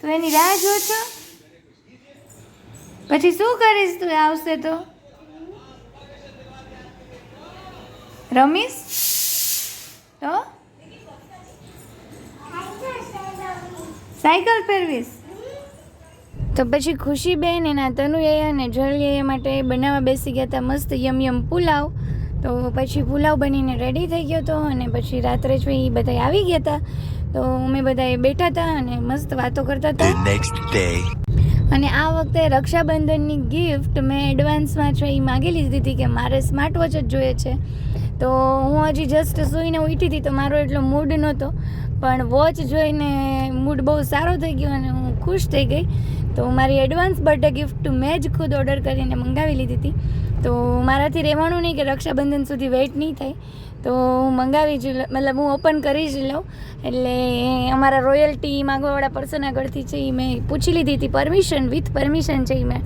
તો એની રાહ જો છો? પછી શું કરીશ તું આવશે તો? રમીશ તો સાયકલ ફેરવીશ? તો પછી ખુશીબેન એના તનુયા અને જલિયા માટે બનાવવા બેસી ગયા હતા મસ્ત યમ પુલાવ. તો પછી પુલાવ બનીને રેડી થઈ ગયો હતો અને પછી રાત્રે જ એ બધા આવી ગયા હતા. તો અમે બધા બેઠા હતા અને મસ્ત વાતો કરતા હતા. અને આ વખતે રક્ષાબંધનની ગિફ્ટ મેં એડવાન્સમાં છે એ માગી લીધી હતી કે મારે સ્માર્ટ વોચ જ જોઈએ છે. તો હું હજી જસ્ટ સૂઈને ઉઠી હતી તો મારો એટલો મૂડ નહોતો, પણ વોચ જોઈને મૂડ બહુ સારો થઈ ગયો અને હું ખુશ થઈ ગઈ. તો મારી એડવાન્સ બર્થડે ગિફ્ટ મેં જ ખુદ ઓર્ડર કરીને મંગાવી લીધી હતી. તો મારાથી રહેવાનું નહીં કે રક્ષાબંધન સુધી વેઇટ નહીં થાય, તો હું મંગાવી જ મતલબ હું ઓપન કરી જ લઉં. એટલે અમારા રોયલ્ટી માગવાવાળા પર્સન આગળથી છે એ મેં પૂછી લીધી હતી વિથ પરમિશન છે એ મેં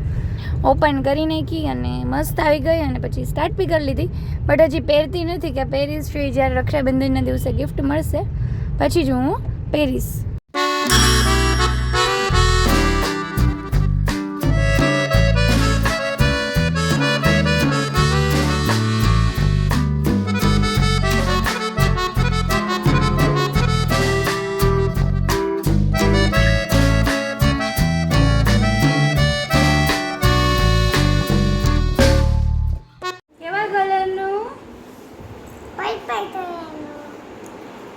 ઓપન કરી નાખી અને મસ્ત આવી ગઈ અને પછી સ્ટાર્ટ બી કરી લીધી. બટ હજી પહેરતી નથી કે પહેરીશ જ્યારે રક્ષાબંધનના દિવસે ગિફ્ટ મળશે પછી જ હું પહેરીશ.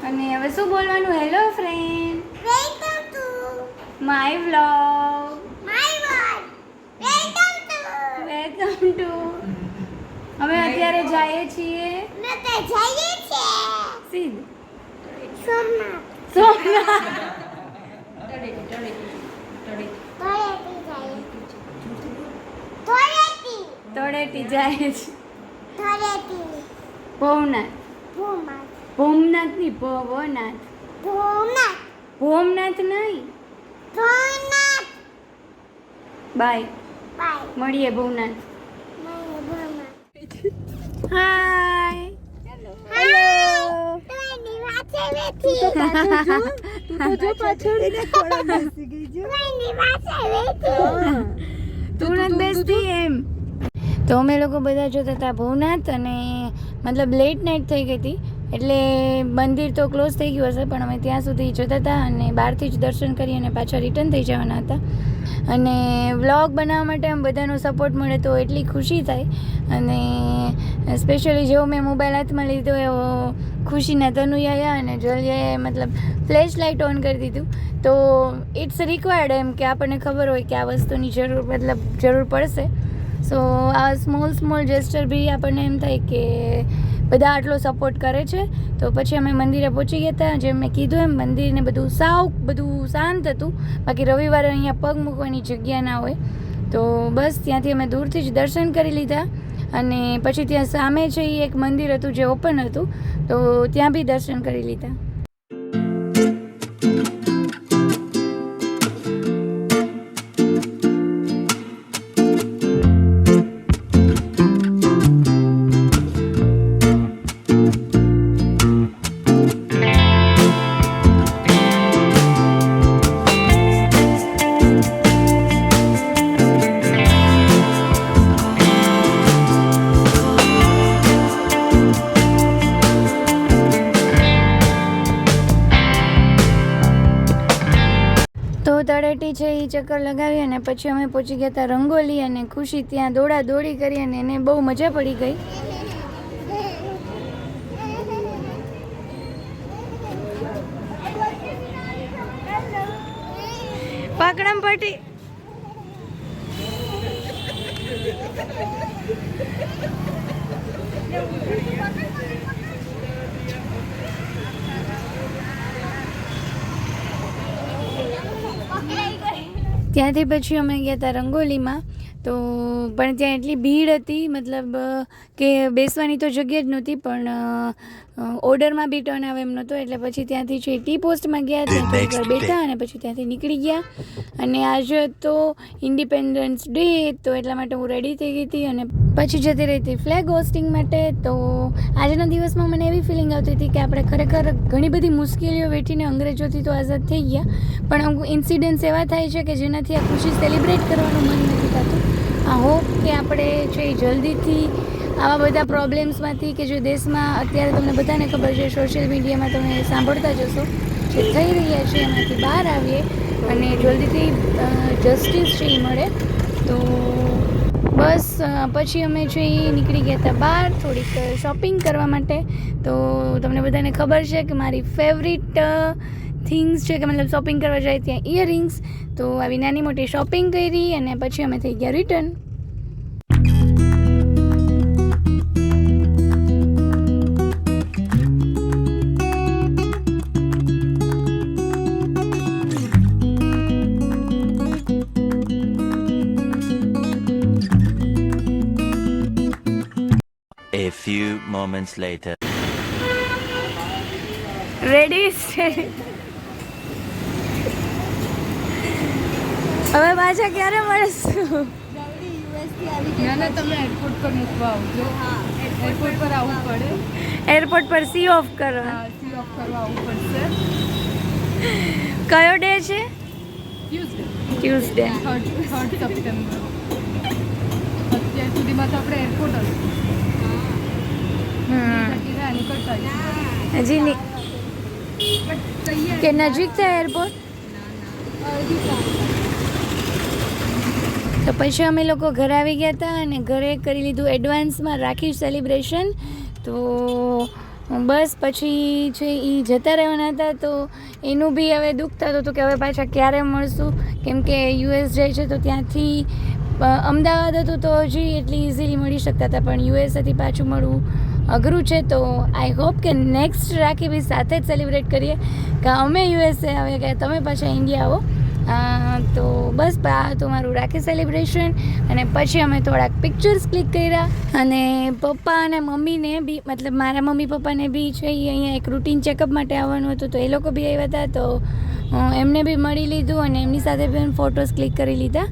અને હવે શું બોલવાનું? Hello friend, welcome to my vlog, my world, welcome to અમે અત્યારે જઈએ છીએ નતે જઈએ છે સીધ સોમનાથ સોમનાથ. તળેટી જાય છે. ભવનાથ, ભોમનાથ નહીં, ભોમનાથ નહીં. બાય, મળીએ ભવનાથ. હાય, તું નથી બેસતી એમ. તો અમે લોકો બધા જોતા હતા ભવનાથ અને મતલબ લેટ નાઇટ થઈ ગઈ હતી એટલે મંદિર તો ક્લોઝ થઈ ગયું હશે, પણ અમે ત્યાં સુધી જોતા હતા અને બહારથી જ દર્શન કરી અને પાછા રિટર્ન થઈ જવાના હતા. અને વ્લોગ બનાવવા માટે આમ બધાનો સપોર્ટ મળે તો એટલી ખુશી થાય. અને સ્પેશિયલી જેવો મેં મોબાઈલ હાથમાં લીધો એવો ખુશીના તનુયા અને જલિયાએ મતલબ ફ્લેશ લાઇટ ઓન કરી દીધું. તો ઇટ્સ રિક્વાયર્ડ એમ કે આપણને ખબર હોય કે આ વસ્તુની જરૂર પડશે. સો આ સ્મોલ જેસ્ચર બી આપણને એમ થાય કે બધા આટલો સપોર્ટ કરે છે. તો પછી અમે મંદિરે પહોંચી ગયા હતા. જેમ મેં કીધું એમ મંદિરને બધું શાંત હતું, બાકી રવિવારે અહીંયા પગ મૂકવાની જગ્યા ના હોય. તો બસ ત્યાંથી અમે દૂરથી જ દર્શન કરી લીધા અને પછી ત્યાં સામે છે એ એક મંદિર હતું જે ઓપન હતું, તો ત્યાં બી દર્શન કરી લીધા. તળેટી છે એ ચક્કર લગાવી અને પછી અમે પહોંચી ગયા હતા રંગોલી અને ખુશી ત્યાં દોડી કરી અને એને બહુ મજા પડી ગઈ. પાકડમ પટ્ટી ત્યાંથી પછી અમે ગયા હતા રંગોલીમાં. તો પણ ત્યાં એટલી ભીડ હતી, મતલબ કે બેસવાની તો જગ્યા જ નહોતી, પણ ઓર્ડરમાં બી ટર્ન આવે એમ નહોતો, એટલે પછી ત્યાંથી છે ટી પોસ્ટમાં ગયા, ત્યાં થોડીક વાર બેઠા અને પછી ત્યાંથી નીકળી ગયા. અને આજે તો ઇન્ડિપેન્ડન્સ ડે, તો એટલા માટે હું રેડી થઈ ગઈ હતી અને પછી જતી રહી હતી ફ્લેગ હોસ્ટિંગ માટે. તો આજના દિવસમાં મને એવી ફિલિંગ આવતી હતી કે આપણે ખરેખર ઘણી બધી મુશ્કેલીઓ વેઠીને અંગ્રેજોથી તો આઝાદ થઈ ગયા, પણ અમુક ઇન્સિડન્ટ્સ એવા થાય છે કે જેનાથી આ ખુશી સેલિબ્રેટ કરવાનું મન નથી થતું. આ હોપ કે આપણે છે જલ્દીથી આવા બધા પ્રોબ્લેમ્સમાંથી કે જે દેશમાં અત્યારે તમને બધાને ખબર છે, સોશિયલ મીડિયામાં તમે સાંભળતા જશો જે થઈ રહ્યા છે, એમાંથી બહાર આવીએ અને જલ્દીથી જસ્ટિસ છે એ મળે. તો બસ પછી અમે છે એ નીકળી ગયા હતા બહાર થોડીક શોપિંગ કરવા માટે. તો તમને બધાને ખબર છે કે મારી ફેવરિટ થિંગ્સ છે કે મતલબ શોપિંગ કરવા જાય ત્યાં ઇયરિંગ્સ. તો આવી નાની મોટી શોપિંગ કરી અને પછી અમે થઈ ગયા return. A few moments later. Ready છે. હવે પાછા ક્યારે મળશું? ના ના, તમે એરપોર્ટ પર મૂકવા આવજો. એરપોર્ટ પર આવવું પડે. એરપોર્ટ પર સી ઓફ કરો. સી ઓફ કરવા આવવું પડશે. કયો ડે છે? Tuesday, Tuesday. 3rd September. અત્યાર સુધીમાં તો આપણે એરપોર્ટ હતું. નીકળતા હજી કે નજીક છે એરપોર્ટ? તો પછી અમે લોકો ઘરે આવી ગયા હતા અને ઘરે કરી લીધું એડવાન્સમાં રાખી સેલિબ્રેશન. તો બસ પછી છે એ જતા રહેવાના હતા, તો એનું બી હવે દુઃખ થતું હતું કે હવે પાછા ક્યારે મળશું, કેમ કે યુએસ જાય છે તો ત્યાંથી અમદાવાદ હતું તો હજી એટલી ઇઝીલી મળી શકતા હતા, પણ યુએસએથી પાછું મળવું અઘરું છે. તો આઈ હોપ કે નેક્સ્ટ રાખી બી સાથે જ સેલિબ્રેટ કરીએ, કે અમે યુએસએ આવે કે તમે પાછા ઇન્ડિયા આવો. તો બસ આ હતું મારું રાખી સેલિબ્રેશન. અને પછી અમે થોડાક પિક્ચર્સ ક્લિક કર્યા અને પપ્પા અને મમ્મીને બી, મતલબ મારા મમ્મી પપ્પાને બી છે એ અહીંયા એક રૂટીન ચેકઅપ માટે આવવાનું હતું, તો એ લોકો બી આવ્યા હતા, તો એમને બી મળી લીધું અને એમની સાથે બી ફોટોઝ ક્લિક કરી લીધા.